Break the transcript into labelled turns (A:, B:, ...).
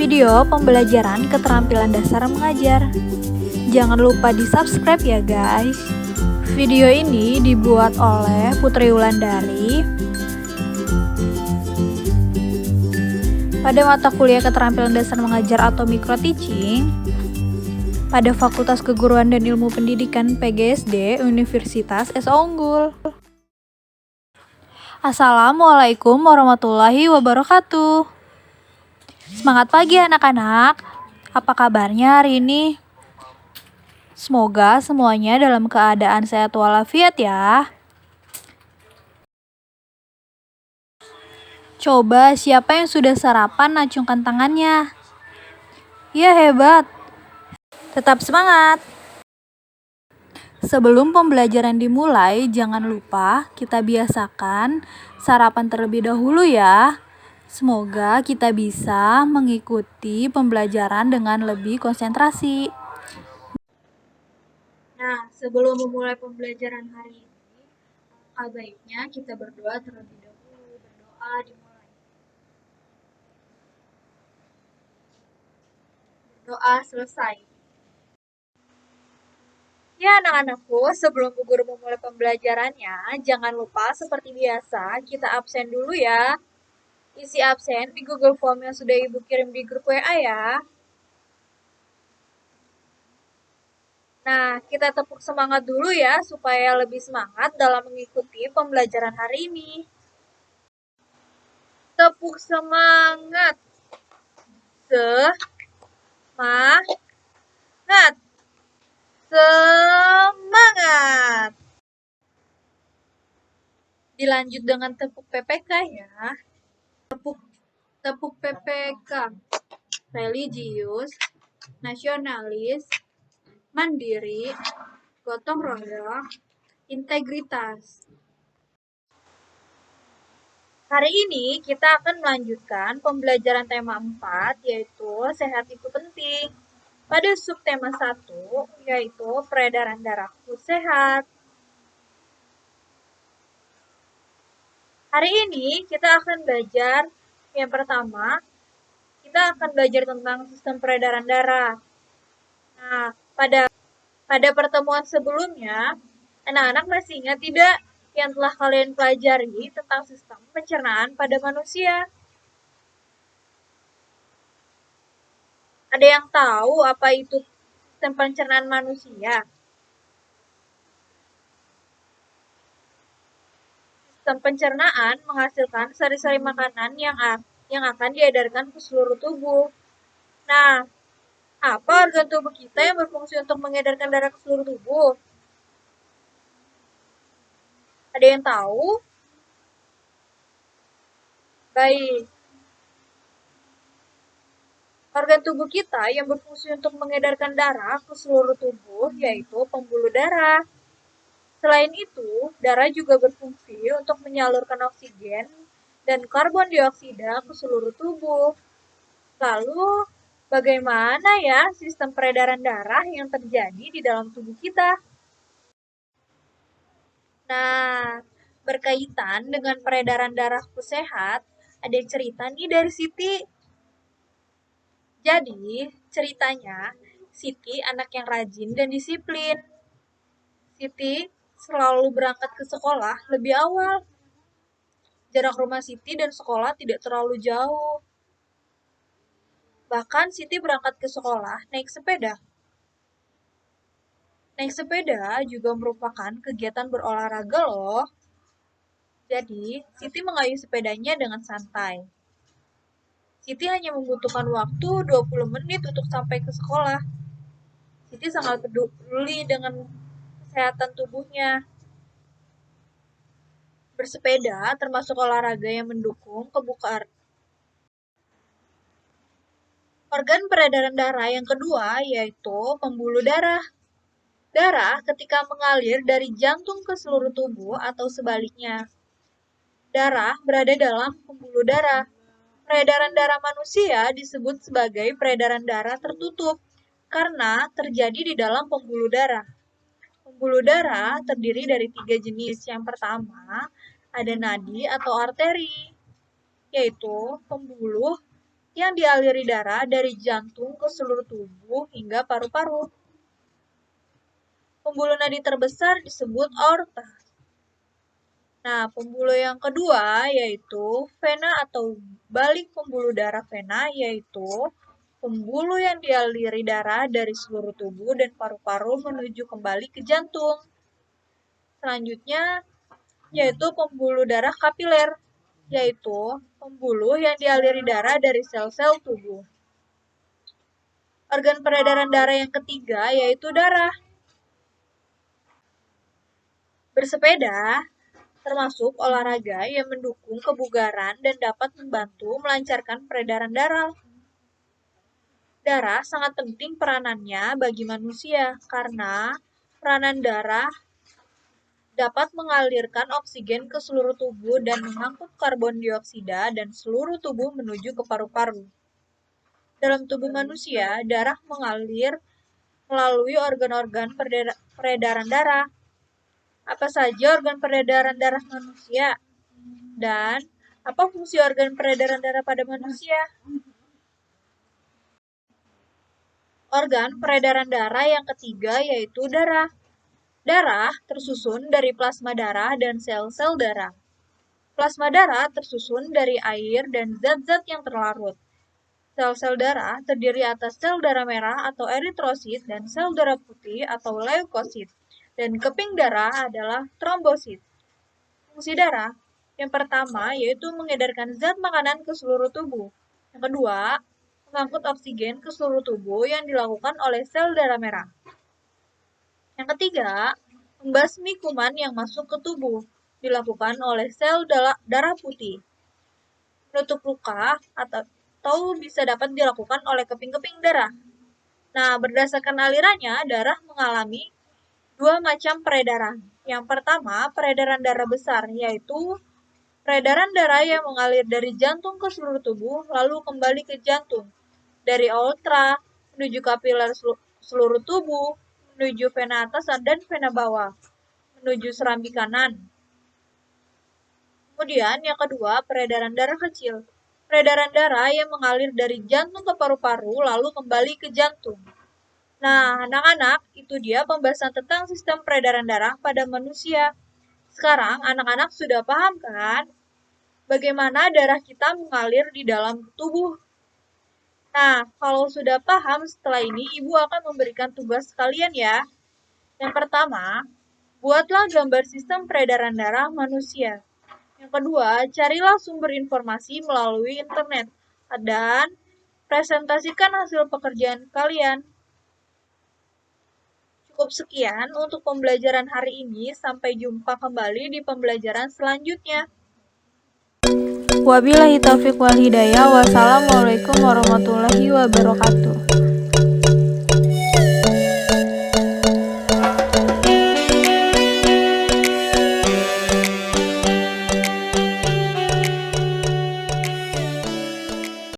A: video pembelajaran keterampilan dasar mengajar. Jangan lupa di-subscribe ya guys. Video ini dibuat oleh Putri Wulandari pada mata kuliah keterampilan dasar mengajar atau micro teaching pada Fakultas Keguruan dan Ilmu Pendidikan PGSD Universitas S.O. Unggul. Assalamualaikum warahmatullahi wabarakatuh. Semangat pagi anak-anak. Apa kabarnya hari ini? Semoga semuanya dalam keadaan sehat walafiat ya. Coba siapa yang sudah sarapan acungkan tangannya. Ya hebat. Tetap semangat. Sebelum pembelajaran dimulai, jangan lupa kita biasakan sarapan terlebih dahulu ya. Semoga kita bisa mengikuti pembelajaran dengan lebih konsentrasi. Nah, sebelum memulai pembelajaran hari ini, baiknya kita berdoa terlebih dahulu. Berdoa dimulai. Berdoa selesai. Ya anak-anakku, sebelum Bu Guru memulai pembelajarannya, jangan lupa seperti biasa kita absen dulu ya. Isi absen di Google Form yang sudah Ibu kirim di grup WA ya. Nah, kita tepuk semangat dulu ya supaya lebih semangat dalam mengikuti pembelajaran hari ini. Tepuk semangat. Semangat. Semangat. Dilanjut dengan tepuk PPK ya. Tepuk PPK. Religius, nasionalis, mandiri, gotong royong, integritas. Hari ini kita akan melanjutkan pembelajaran tema 4, yaitu sehat itu penting. Pada subtema 1, yaitu peredaran darahku sehat. Hari ini kita akan belajar yang pertama, kita akan belajar tentang sistem peredaran darah. Nah, pada pertemuan sebelumnya, anak-anak masih ingat tidak yang telah kalian pelajari tentang sistem pencernaan pada manusia? Ada yang tahu apa itu sistem pencernaan manusia? Sistem pencernaan menghasilkan sari-sari makanan yang akan diedarkan ke seluruh tubuh. Nah, apa organ tubuh kita yang berfungsi untuk mengedarkan darah ke seluruh tubuh? Ada yang tahu? Baik. Organ tubuh kita yang berfungsi untuk mengedarkan darah ke seluruh tubuh yaitu pembuluh darah. Selain itu, darah juga berfungsi untuk menyalurkan oksigen dan karbon dioksida ke seluruh tubuh. Lalu, bagaimana ya sistem peredaran darah yang terjadi di dalam tubuh kita? Nah, berkaitan dengan peredaran darahku sehat, ada cerita nih dari Siti. Jadi, ceritanya, Siti anak yang rajin dan disiplin. Siti selalu berangkat ke sekolah lebih awal. Jarak rumah Siti dan sekolah tidak terlalu jauh. Bahkan Siti berangkat ke sekolah naik sepeda. Naik sepeda juga merupakan kegiatan berolahraga loh. Jadi, Siti mengayuh sepedanya dengan santai. Siti hanya membutuhkan waktu 20 menit untuk sampai ke sekolah. Siti sangat peduli dengan kesehatan tubuhnya. Bersepeda termasuk olahraga yang mendukung kebukaan organ peredaran darah yang kedua, yaitu pembuluh darah. Darah ketika mengalir dari jantung ke seluruh tubuh atau sebaliknya. Darah berada dalam pembuluh darah. Peredaran darah manusia disebut sebagai peredaran darah tertutup karena terjadi di dalam pembuluh darah. Pembuluh darah terdiri dari 3 jenis. Yang pertama, ada nadi atau arteri, yaitu pembuluh yang dialiri darah dari jantung ke seluruh tubuh hingga paru-paru. Pembuluh nadi terbesar disebut aorta. Nah, pembuluh yang kedua yaitu vena atau balik pembuluh darah vena, yaitu pembuluh yang dialiri darah dari seluruh tubuh dan paru-paru menuju kembali ke jantung. Selanjutnya yaitu pembuluh darah kapiler, yaitu pembuluh yang dialiri darah dari sel-sel tubuh. Organ peredaran darah yang ketiga yaitu darah. Bersepeda termasuk olahraga yang mendukung kebugaran dan dapat membantu melancarkan peredaran darah. Darah sangat penting peranannya bagi manusia karena peranan darah dapat mengalirkan oksigen ke seluruh tubuh dan mengangkut karbon dioksida dan seluruh tubuh menuju ke paru-paru. Dalam tubuh manusia, darah mengalir melalui organ-organ peredaran darah. Apa saja organ peredaran darah manusia? Dan apa fungsi organ peredaran darah pada manusia? Organ peredaran darah yang ketiga yaitu darah. Darah tersusun dari plasma darah dan sel-sel darah. Plasma darah tersusun dari air dan zat-zat yang terlarut. Sel-sel darah terdiri atas sel darah merah atau eritrosit dan sel darah putih atau leukosit. Dan keping darah adalah trombosit. Fungsi darah yang pertama yaitu mengedarkan zat makanan ke seluruh tubuh. Yang kedua, mengangkut oksigen ke seluruh tubuh yang dilakukan oleh sel darah merah. Yang ketiga, membasmi kuman yang masuk ke tubuh, dilakukan oleh sel darah putih. Menutup luka atau bisa dapat dilakukan oleh keping-keping darah. Nah, berdasarkan alirannya, darah mengalami dua macam peredaran. Yang pertama, peredaran darah besar, yaitu peredaran darah yang mengalir dari jantung ke seluruh tubuh, lalu kembali ke jantung. Dari aorta menuju kapiler seluruh tubuh, menuju vena atas dan vena bawah, menuju serambi kanan. Kemudian yang kedua, peredaran darah kecil. Peredaran darah yang mengalir dari jantung ke paru-paru, lalu kembali ke jantung. Nah, anak-anak, itu dia pembahasan tentang sistem peredaran darah pada manusia. Sekarang, anak-anak sudah paham kan? Bagaimana darah kita mengalir di dalam tubuh. Nah, kalau sudah paham, setelah ini Ibu akan memberikan tugas kalian ya. Yang pertama, buatlah gambar sistem peredaran darah manusia. Yang kedua, carilah sumber informasi melalui internet. Dan presentasikan hasil pekerjaan kalian. Cukup sekian untuk pembelajaran hari ini. Sampai jumpa kembali di pembelajaran selanjutnya.
B: Wabillahi taufiq wal hidayah. Wassalamualaikum warahmatullahi wabarakatuh.